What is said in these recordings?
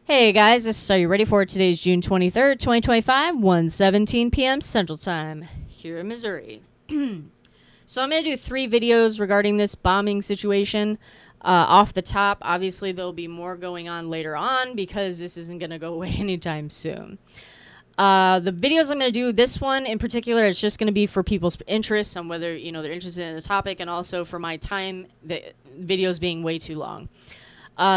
Hey guys, are you ready for today's June 23rd, 2025, 1:17 p.m. Central Time here in Missouri. So I'm going to do 3 videos regarding this bombing situation. Off the top, obviously there'll be more going on later on because this isn't going to go away anytime soon. The videos I'm going to do, this one in particular, is just going to be for people's interests on whether, they're interested in the topic, and also for my time, the videos being way too long.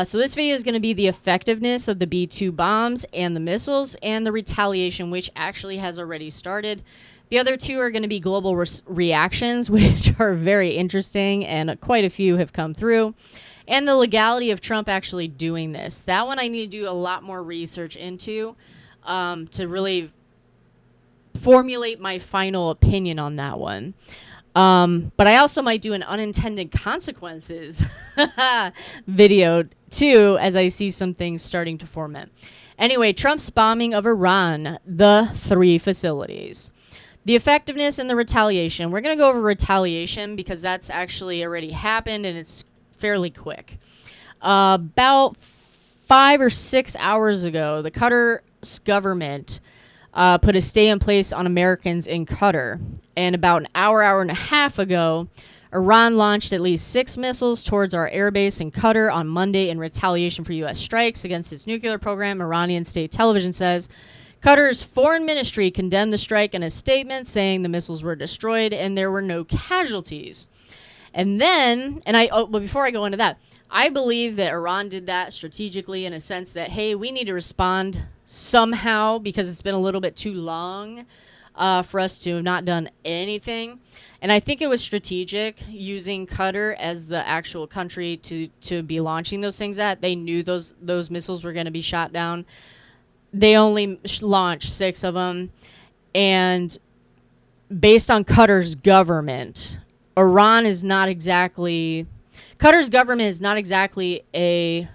So this video is going to be the effectiveness of the B-2 bombs and the missiles and the retaliation, which actually has already started. The other 2 are going to be global reactions, which are very interesting, and quite a few have come through. And the legality of Trump actually doing this. That one I need to do a lot more research into to really formulate my final opinion on that one. But I also might do an unintended consequences video too, as I see some things starting to ferment. Anyway, Trump's bombing of Iran, the 3 facilities. The effectiveness and the retaliation. We're going to go over retaliation because that's actually already happened and it's fairly quick. About 5 or 6 hours ago, the Qatar's government put a stay in place on Americans in Qatar. And about an hour and a half ago, Iran launched at least 6 missiles towards our airbase in Qatar on Monday in retaliation for U.S. strikes against its nuclear program, Iranian state television says. Qatar's foreign ministry condemned the strike in a statement, saying the missiles were destroyed and there were no casualties. And then, but before I go into that, I believe that Iran did that strategically in a sense that, hey, we need to respond somehow because it's been a little bit too long for us to have not done anything. And I think it was strategic using Qatar as the actual country to be launching those things at. They knew those missiles were going to be shot down. They only launched 6 of them. And based on Qatar's government, Qatar's government is not exactly a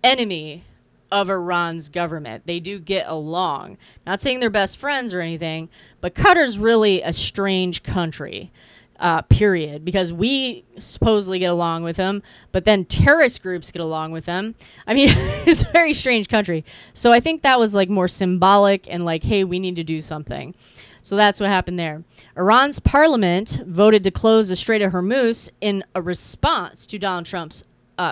enemy of Iran's government. They do get along. Not saying they're best friends or anything, but Qatar's really a strange country, period, because we supposedly get along with them, but then terrorist groups get along with them. I mean, it's a very strange country. So I think that was like more symbolic and like, hey, we need to do something. So that's what happened there. Iran's parliament voted to close the Strait of Hormuz in a response to Donald Trump's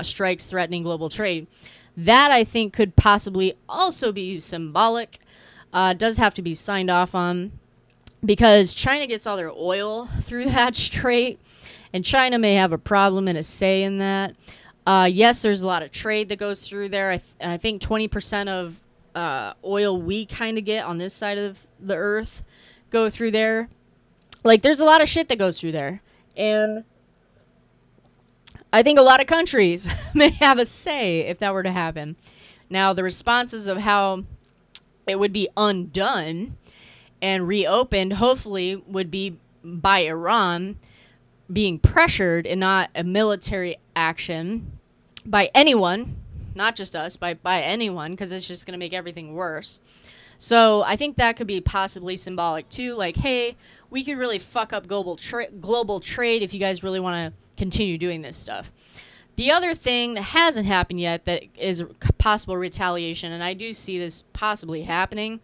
strikes threatening global trade. That, I think, could possibly also be symbolic. Does have to be signed off on because China gets all their oil through that strait, and China may have a problem and a say in that. Yes, there's a lot of trade that goes through there. I think 20% of oil we kind of get on this side of the earth go through there. Like, there's a lot of shit that goes through there. And I think a lot of countries may have a say if that were to happen. Now, the responses of how it would be undone and reopened, hopefully, would be by Iran being pressured and not a military action by anyone, not just us, by anyone, because it's just going to make everything worse. So I think that could be possibly symbolic too. Like, hey, we could really fuck up global trade if you guys really want to continue doing this stuff. The other thing that hasn't happened yet that is possible retaliation, and I do see this possibly happening.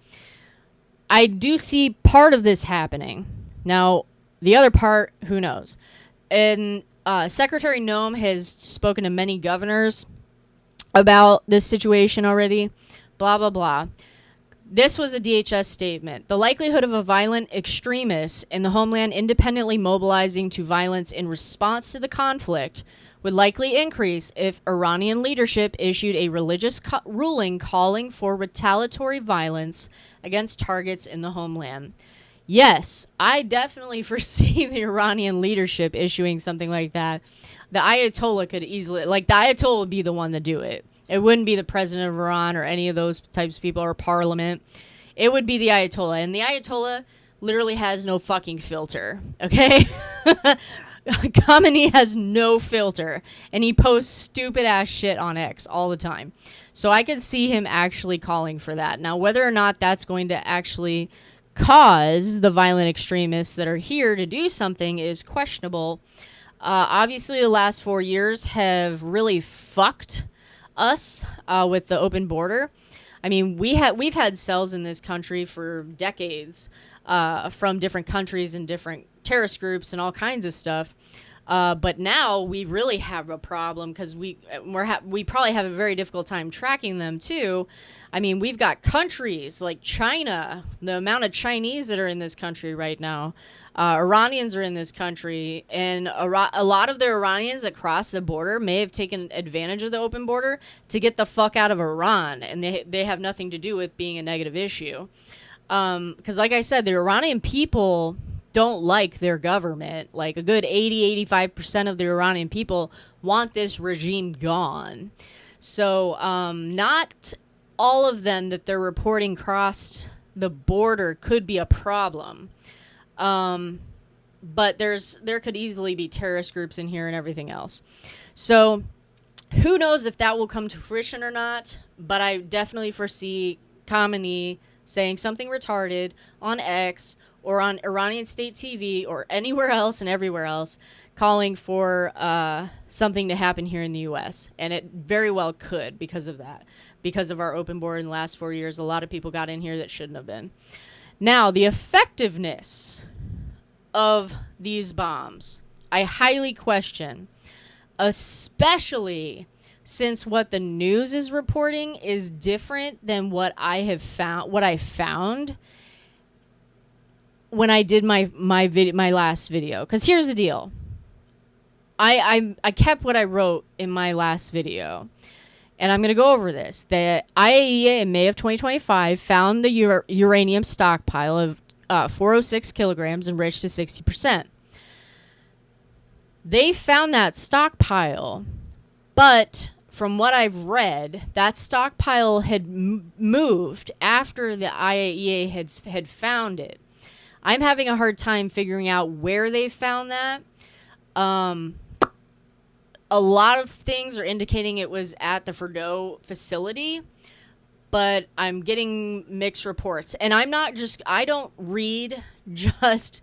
I do see part of this happening. Now, the other part, who knows? And Secretary Noem has spoken to many governors about this situation already. Blah, blah, blah. This was a DHS statement. The likelihood of a violent extremist in the homeland independently mobilizing to violence in response to the conflict would likely increase if Iranian leadership issued a religious ruling calling for retaliatory violence against targets in the homeland. Yes, I definitely foresee the Iranian leadership issuing something like that. The Ayatollah could easily, the Ayatollah would be the one to do it. It wouldn't be the president of Iran or any of those types of people or parliament. It would be the Ayatollah. And the Ayatollah literally has no fucking filter. Okay? Khamenei has no filter. And he posts stupid ass shit on X all the time. So I could see him actually calling for that. Now, whether or not that's going to actually cause the violent extremists that are here to do something is questionable. Obviously, the last 4 years have really fucked us with the open border. I mean, we've had cells in this country for decades from different countries and different terrorist groups and all kinds of stuff. But now we really have a problem because we probably have a very difficult time tracking them too. I mean, we've got countries like China, the amount of Chinese that are in this country right now. Iranians are in this country, and a lot of the Iranians that cross the border may have taken advantage of the open border to get the fuck out of Iran, and they have nothing to do with being a negative issue. Because like I said, the Iranian people don't like their government. Like a good 80-85% of the Iranian people want this regime gone. So not all of them that they're reporting crossed the border could be a problem. But there could easily be terrorist groups in here and everything else. So who knows if that will come to fruition or not, but I definitely foresee Khamenei saying something retarded on X or on Iranian state TV or anywhere else and everywhere else, calling for something to happen here in the U.S. And it very well could because of that. Because of our open border in the last 4 years, a lot of people got in here that shouldn't have been. Now, the effectiveness of these bombs, I highly question, especially since what the news is reporting is different than what I found when I did my last video. Because here's the deal. I kept what I wrote in my last video. And I'm going to go over this. The IAEA in May of 2025 found the uranium stockpile of 406 kilograms enriched to 60%. They found that stockpile, but from what I've read, that stockpile had moved after the IAEA had found it. I'm having a hard time figuring out where they found that. A lot of things are indicating it was at the Fordo facility, but I'm getting mixed reports. And I don't read just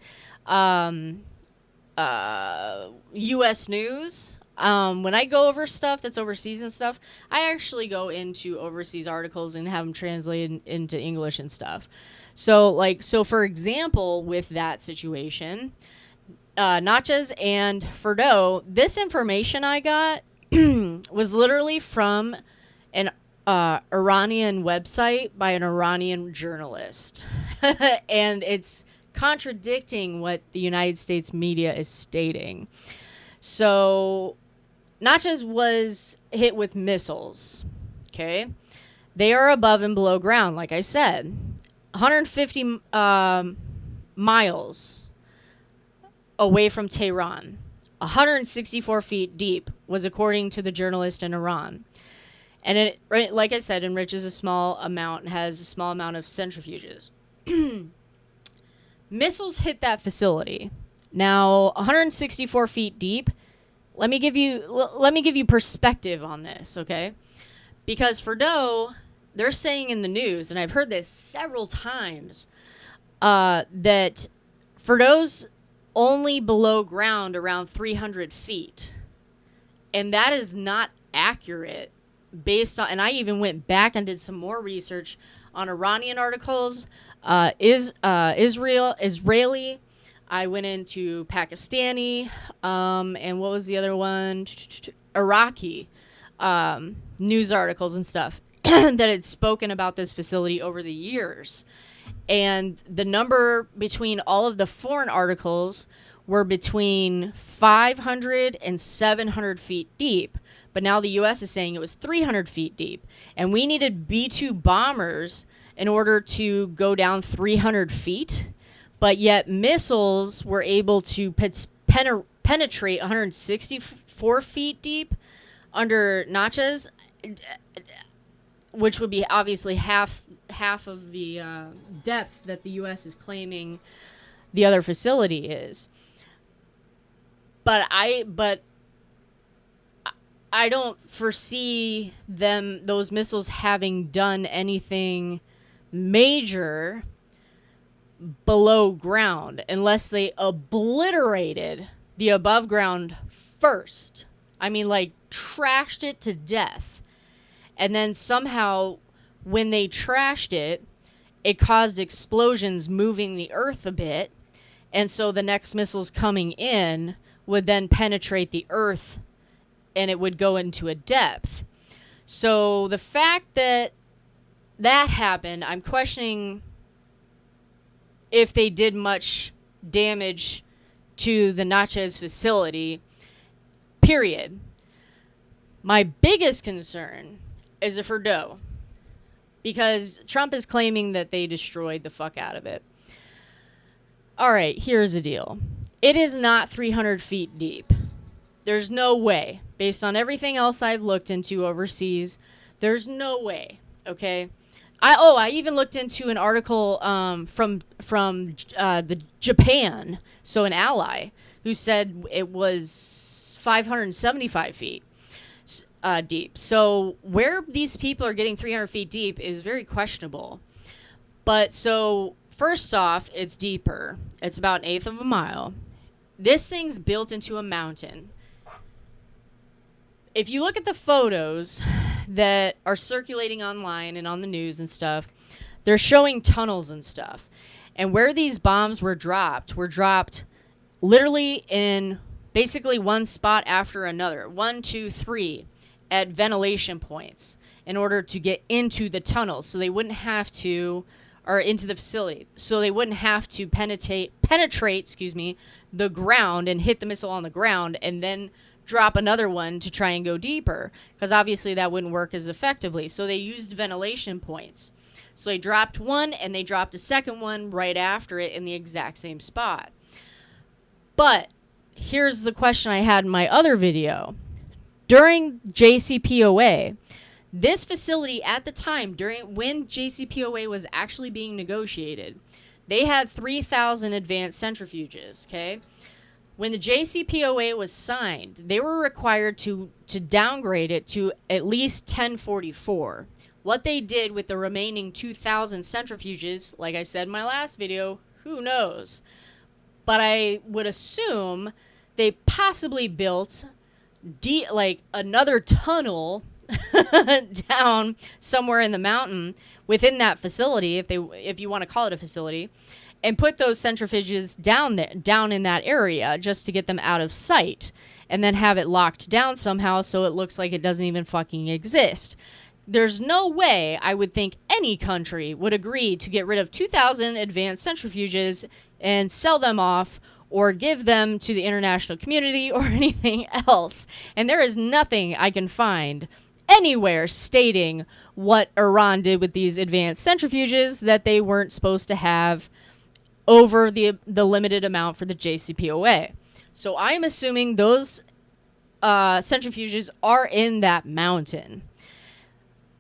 U.S. news. When I go over stuff that's overseas and stuff, I actually go into overseas articles and have them translated into English and stuff. So for example, with that situation, Natchez and Fordo, this information I got was literally from an Iranian website by an Iranian journalist. And it's contradicting what the United States media is stating. So Natchez was hit with missiles. Okay. They are above and below ground, like I said. 150 miles away from Tehran. 164 feet deep was according to the journalist in Iran. And it, like I said, enriches a small amount and has a small amount of centrifuges. Missiles hit that facility. Now, 164 feet deep. Let me give you perspective on this, okay? Because Fordo, they're saying in the news, and I've heard this several times, that Fordo's only below ground around 300 feet. And that is not accurate based on, and I even went back and did some more research on Iranian articles, Israeli. I went into Pakistani, and what was the other one? Iraqi news articles and stuff that had spoken about this facility over the years. And the number between all of the foreign articles were between 500 and 700 feet deep. But now the U.S. is saying it was 300 feet deep. And we needed B-2 bombers in order to go down 300 feet. But yet missiles were able to penetrate 164 feet deep under Natchez, which would be obviously half of the depth that the U.S. is claiming the other facility is. But I don't foresee those missiles having done anything major below ground unless they obliterated the above ground first. I mean, like, trashed it to death. And then somehow when they trashed it, it caused explosions moving the Earth a bit. And so the next missiles coming in would then penetrate the Earth and it would go into a depth. So the fact that that happened, I'm questioning if they did much damage to the Natchez facility, period. My biggest concern is the Fordo, because Trump is claiming that they destroyed the fuck out of it. All right, here's the deal. It is not 300 feet deep. There's no way. Based on everything else I've looked into overseas, there's no way, okay? I even looked into an article from the Japan, so an ally, who said it was 575 feet deep. So where these people are getting 300 feet deep is very questionable. But so first off, it's deeper. It's about 1/8 of a mile. This thing's built into a mountain. If you look at the photos that are circulating online and on the news and stuff, they're showing tunnels and stuff. And where these bombs were dropped literally in basically one spot after another. 1, 2, 3 at ventilation points in order to get into the tunnels, so they wouldn't have to, or into the facility, so they wouldn't have to penetrate, the ground and hit the missile on the ground and then drop another one to try and go deeper, because obviously that wouldn't work as effectively. So they used ventilation points. So they dropped one and they dropped a second one right after it in the exact same spot. But here's the question I had in my other video. During JCPOA, this facility at the time, when JCPOA was actually being negotiated, they had 3,000 advanced centrifuges, okay? When the JCPOA was signed, they were required to downgrade it to at least 1044. What they did with the remaining 2,000 centrifuges, like I said in my last video, who knows? But I would assume they possibly built another tunnel down somewhere in the mountain within that facility, if you want to call it a facility, and put those centrifuges down in that area just to get them out of sight, and then have it locked down somehow so it looks like it doesn't even fucking exist. There's no way I would think any country would agree to get rid of 2,000 advanced centrifuges and sell them off or give them to the international community or anything else. And there is nothing I can find anywhere stating what Iran did with these advanced centrifuges that they weren't supposed to have over the limited amount for the JCPOA. So I'm assuming those centrifuges are in that mountain.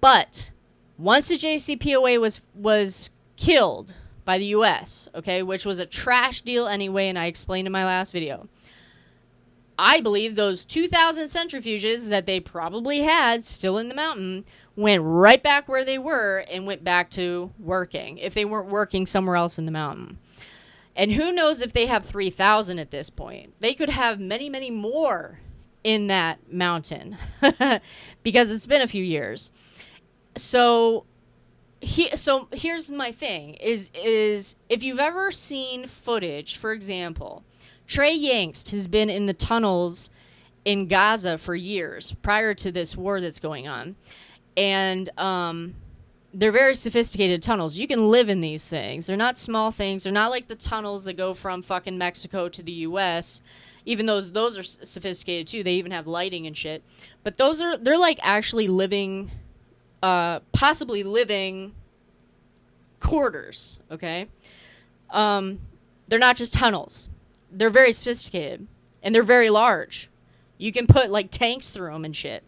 But once the JCPOA was killed by the U.S., okay, which was a trash deal anyway, and I explained in my last video, I believe those 2,000 centrifuges that they probably had still in the mountain went right back where they were and went back to working, if they weren't working somewhere else in the mountain. And who knows if they have 3,000 at this point. They could have many, many more in that mountain because it's been a few years. So here's my thing, is if you've ever seen footage, for example, Trey Yangst has been in the tunnels in Gaza for years prior to this war that's going on. And they're very sophisticated tunnels. You can live in these things. They're not small things. They're not like the tunnels that go from fucking Mexico to the U.S., even though those are sophisticated too. They even have lighting and shit. But they're like actually living, possibly living quarters, okay? They're not just tunnels. They're very sophisticated, and they're very large. You can put like tanks through them and shit.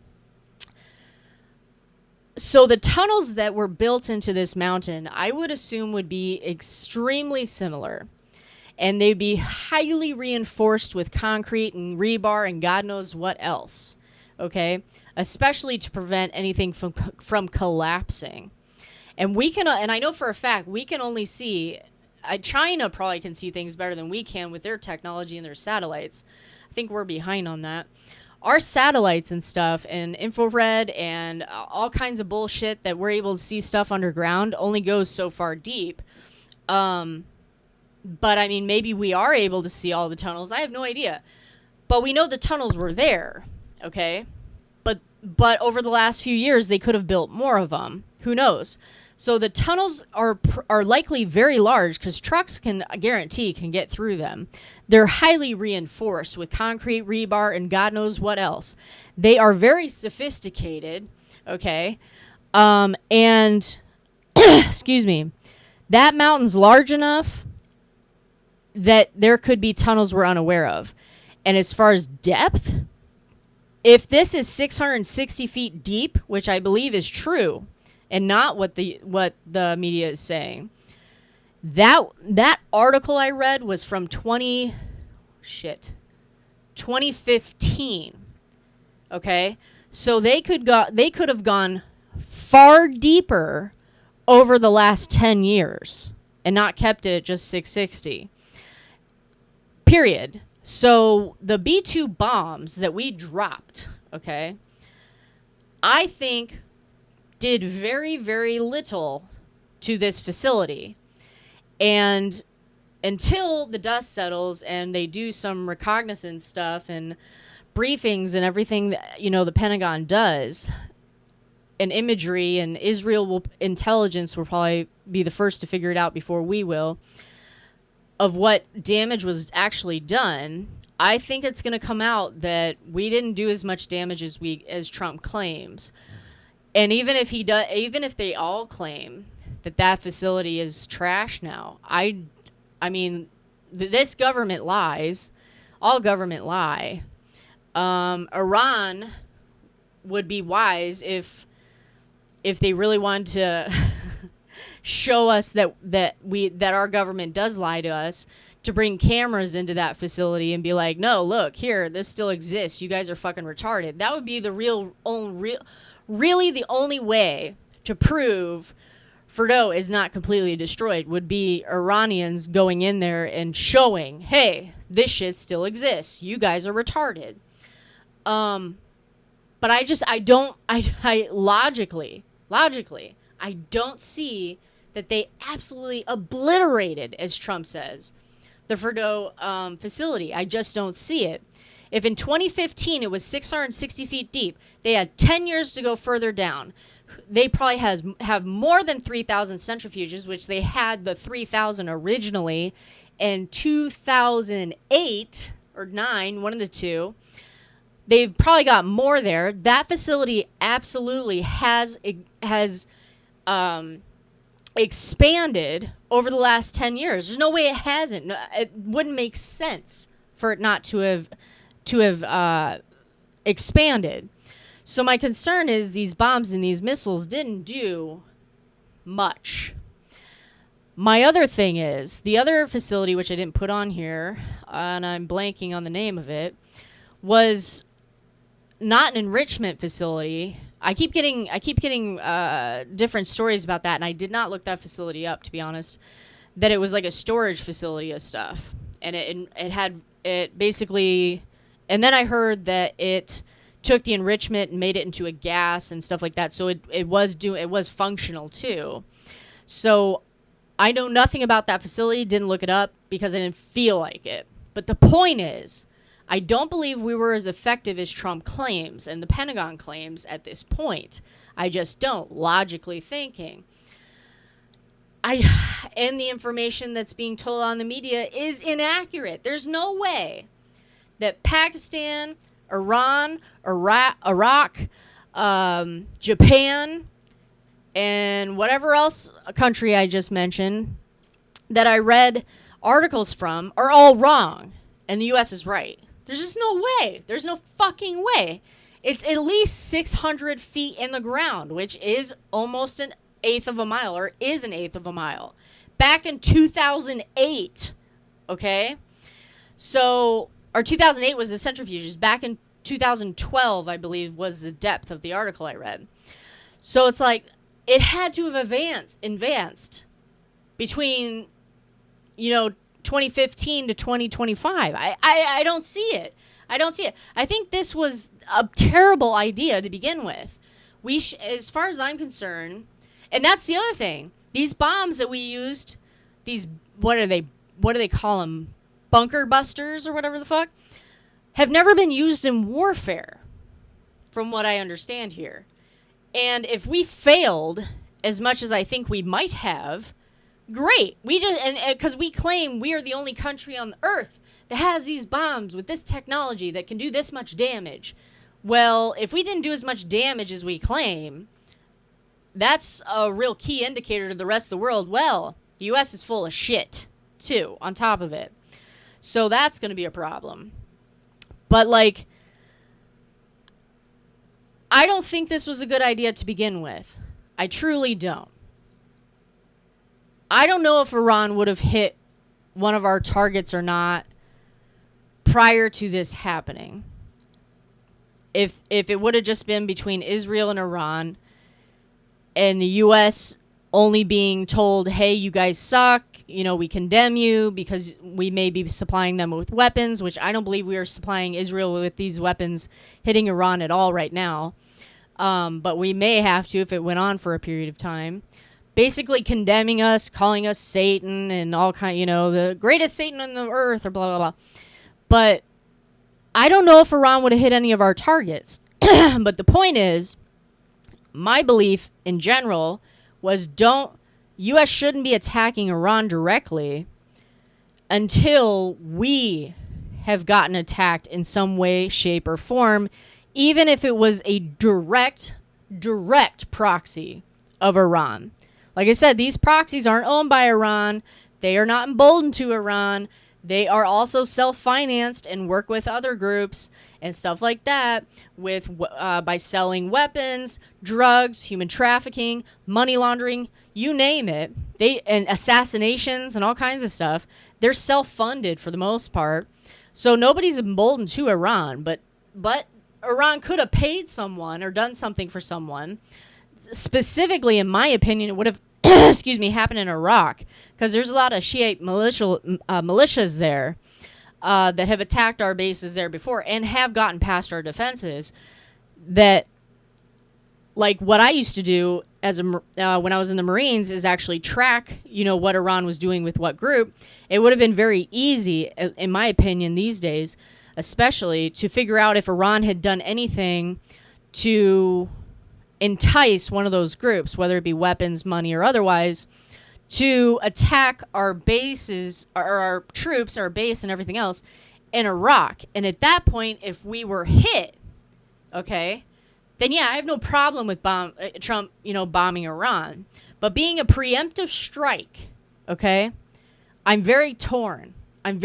So the tunnels that were built into this mountain, I would assume would be extremely similar. And they'd be highly reinforced with concrete and rebar and God knows what else. Okay? Especially to prevent anything from collapsing. And I know for a fact, we can only see, China probably can see things better than we can with their technology and their satellites. I think we're behind on that. our satellites and stuff and infrared and all kinds of bullshit that we're able to see stuff underground only goes so far deep. But I mean, maybe we are able to see all the tunnels. I have no idea. But we know the tunnels were there, okay? But over the last few years, they could have built more of them. Who knows? So the tunnels are likely very large because trucks can, I guarantee, can get through them. They're highly reinforced with concrete, rebar, and God knows what else. They are very sophisticated, okay? And, excuse me, that mountain's large enough that there could be tunnels we're unaware of. And as far as depth, if this is 660 feet deep, which I believe is true, and not what the media is saying, that article I read was from 2015. Okay, so they could have gone far deeper over the last 10 years and not kept it at just 660. Period. So the B-2 bombs that we dropped, okay, I think did very, very little to this facility. And until the dust settles and they do some reconnaissance stuff and briefings and everything that, you know, the Pentagon does, and imagery, and intelligence will probably be the first to figure it out before we will, of what damage was actually done, I think it's going to come out that we didn't do as much damage as Trump claims. And even if they all claim that facility is trash now, I mean, this government lies. All government lie. Iran would be wise if they really wanted to show us that our government does lie to us, to bring cameras into that facility and be like, no, look here, this still exists. You guys are fucking retarded. That would be the really the only way to prove Fordo is not completely destroyed, would be Iranians going in there and showing, hey, this shit still exists. You guys are retarded. But logically, I don't see that they absolutely obliterated, as Trump says, the Fordo facility. I just don't see it. If in 2015 it was 660 feet deep, they had 10 years to go further down. They probably have more than 3,000 centrifuges, which they had the 3,000 originally in 2008 or 9, one of the two. They've probably got more there. That facility absolutely has expanded over the last 10 years. There's no way it hasn't. It wouldn't make sense for it not to have expanded. So my concern is these bombs and these missiles didn't do much. My other thing is, the other facility, which I didn't put on here, and I'm blanking on the name of it, was not an enrichment facility. I keep getting different stories about that, and I did not look that facility up, to be honest. That it was like a storage facility of stuff, and it basically, and then I heard that it took the enrichment and made it into a gas and stuff like that. So it was functional too. So I know nothing about that facility. Didn't look it up because I didn't feel like it. But the point is, I don't believe we were as effective as Trump claims and the Pentagon claims at this point. I just don't, logically thinking. And the information that's being told on the media is inaccurate. There's no way that Pakistan, Iran, Iraq, Japan, and whatever else a country I just mentioned that I read articles from are all wrong, and the U.S. is right. There's just no way. There's no fucking way. It's at least 600 feet in the ground, which is almost an eighth of a mile, or is an eighth of a mile. Back in 2008, okay? So, or 2008 was the centrifuges. Back in 2012, I believe, was the depth of the article I read. So it's like, it had to have advanced between, 2015 to 2025. I don't see it. I don't see it. I think this was a terrible idea to begin with. As far as I'm concerned, and that's the other thing. These bombs that we used, these, what do they call them? Bunker busters or whatever the fuck, have never been used in warfare, from what I understand here. And if we failed as much as I think we might have, great. We just, and because we claim we are the only country on the earth that has these bombs with this technology that can do this much damage. Well, if we didn't do as much damage as we claim, that's a real key indicator to the rest of the world. Well, the U.S. is full of shit, too, on top of it. So that's going to be a problem. But, like, I don't think this was a good idea to begin with. I truly don't. I don't know if Iran would have hit one of our targets or not prior to this happening. If it would have just been between Israel and Iran, and the U.S. only being told, hey, you guys suck, you know, we condemn you because we may be supplying them with weapons, which I don't believe we are supplying Israel with these weapons hitting Iran at all right now. But we may have to if it went on for a period of time. Basically condemning us, calling us Satan and all kind, you know, the greatest Satan on the earth or blah, blah, blah. But I don't know if Iran would have hit any of our targets. But the point is, my belief in general was U.S. shouldn't be attacking Iran directly until we have gotten attacked in some way, shape, or form, even if it was a direct proxy of Iran. Like I said, these proxies aren't owned by Iran. They are not emboldened to Iran. They are also self-financed and work with other groups and stuff like that by selling weapons, drugs, human trafficking, money laundering, you name it. And assassinations and all kinds of stuff. They're self-funded for the most part. So nobody's emboldened to Iran, but Iran could have paid someone or done something for someone. Specifically, in my opinion, it would have happened in Iraq, because there's a lot of Shiite militias there that have attacked our bases there before and have gotten past our defenses. That, like, what I used to do when I was in the Marines is actually track, you know, what Iran was doing with what group. It would have been very easy, in my opinion, these days, especially, to figure out if Iran had done anything to entice one of those groups, whether it be weapons, money, or otherwise, to attack our bases, our troops, our base, and everything else in Iraq. And at that point, if we were hit, okay, then yeah, I have no problem with Trump, you know, bombing Iran. But being a preemptive strike, okay, I'm very torn. And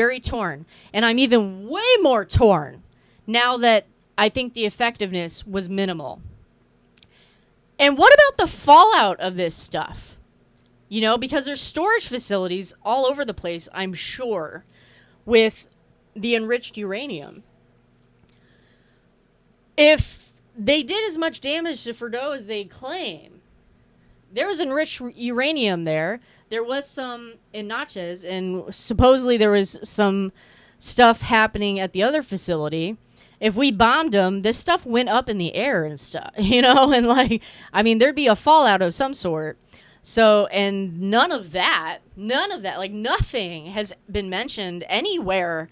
I'm even way more torn now that I think the effectiveness was minimal. And what about the fallout of this stuff? You know, because there's storage facilities all over the place, I'm sure, with the enriched uranium. If they did as much damage to Fordow as they claim, there was enriched uranium there. There was some in Natchez, and supposedly there was some stuff happening at the other facility. If we bombed them, this stuff went up in the air and stuff, you know, and like, I mean, there'd be a fallout of some sort. So, and none of that, like nothing has been mentioned anywhere,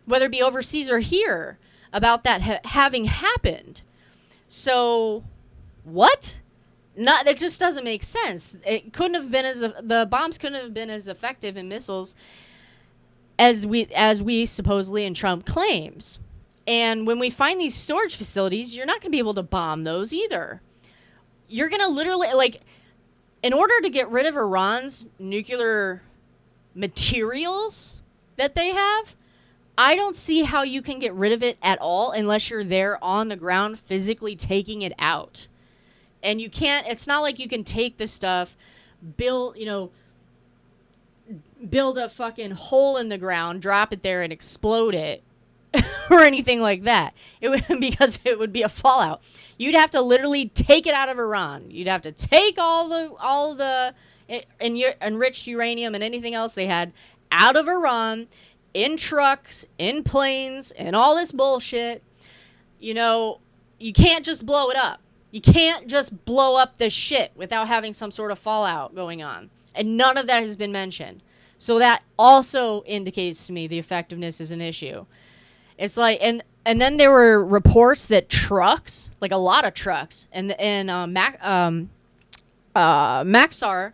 whether it be overseas or here, about that having happened. So, what? That just doesn't make sense. It couldn't have been the bombs couldn't have been as effective in missiles as we supposedly and Trump claims. And when we find these storage facilities, you're not going to be able to bomb those either. You're going to literally, like, in order to get rid of Iran's nuclear materials that they have, I don't see how you can get rid of it at all unless you're there on the ground physically taking it out. And you can't, it's not like you can take this stuff, build a fucking hole in the ground, drop it there and explode it or anything like that. Because it would be a fallout. You'd have to literally take it out of Iran. You'd have to take all the enriched uranium and anything else they had out of Iran in trucks, in planes, and all this bullshit. You know, you can't just blow it up. You can't just blow up this shit without having some sort of fallout going on. And none of that has been mentioned. So that also indicates to me the effectiveness is an issue. It's like, and then there were reports that trucks, like a lot of trucks, and Maxar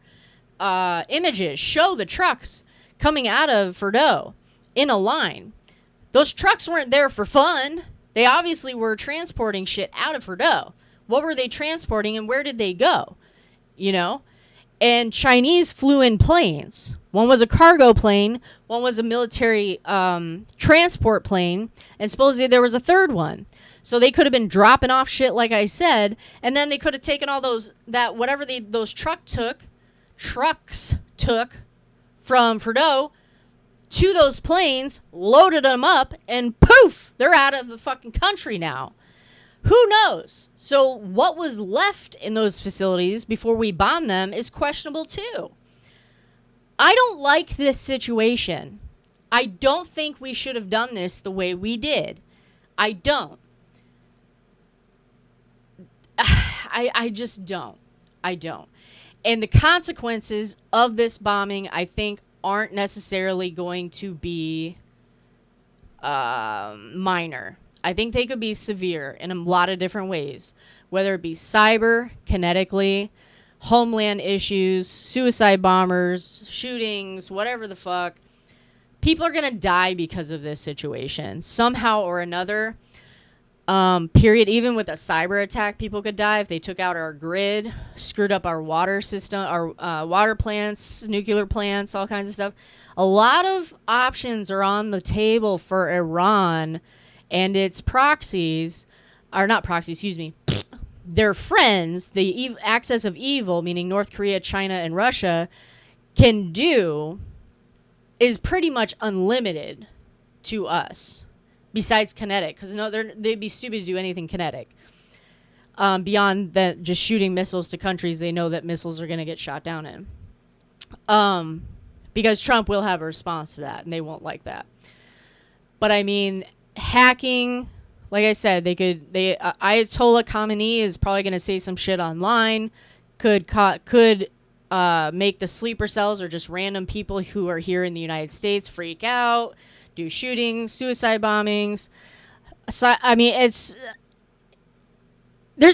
images show the trucks coming out of Fordo in a line. Those trucks weren't there for fun. They obviously were transporting shit out of Fordo. What were they transporting and where did they go? You know? And Chinese flew in planes. One was a cargo plane, one was a military transport plane, and supposedly there was a third one. So they could have been dropping off shit, like I said, and then they could have taken all those trucks took from Fordo to those planes, loaded them up, and poof, they're out of the fucking country now. Who knows? So what was left in those facilities before we bombed them is questionable too. I don't like this situation. I don't think we should have done this the way we did. I don't. I just don't. I don't. And the consequences of this bombing, I think, aren't necessarily going to be minor. I think they could be severe in a lot of different ways, whether it be cyber, kinetically, homeland issues, suicide bombers, shootings, whatever the fuck. People are going to die because of this situation, somehow or another. Period. Even with a cyber attack, people could die if they took out our grid, screwed up our water system, our water plants, nuclear plants, all kinds of stuff. A lot of options are on the table for Iran and its proxies, or not proxies, excuse me, their friends, the axis of evil, meaning North Korea, China, and Russia, can do is pretty much unlimited to us, besides kinetic, because no, they'd be stupid to do anything kinetic. Beyond that, just shooting missiles to countries they know that missiles are going to get shot down in. Because Trump will have a response to that, and they won't like that. But I mean, hacking, like I said, Ayatollah Khamenei is probably going to say some shit online, could make the sleeper cells or just random people who are here in the United States freak out, do shootings, suicide bombings. So, I mean, there's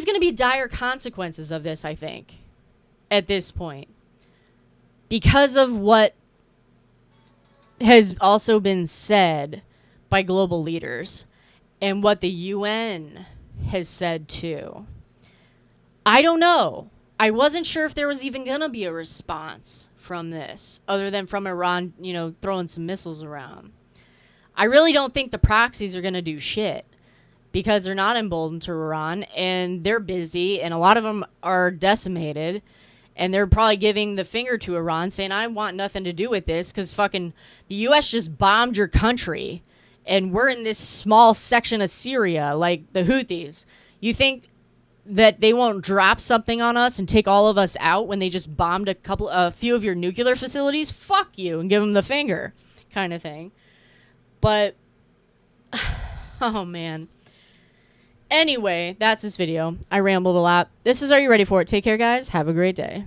going to be dire consequences of this, I think, at this point, because of what has also been said by global leaders and what the UN has said too. I don't know. I wasn't sure if there was even going to be a response from this other than from Iran, you know, throwing some missiles around. I really don't think the proxies are going to do shit because they're not emboldened to Iran and they're busy and a lot of them are decimated. And they're probably giving the finger to Iran saying, I want nothing to do with this because fucking the U.S. just bombed your country. And we're in this small section of Syria, like the Houthis. You think that they won't drop something on us and take all of us out when they just bombed a few of your nuclear facilities? Fuck you and give them the finger kind of thing. But, oh man. Anyway, that's this video. I rambled a lot. This is Are You Ready For It? Take care, guys. Have a great day.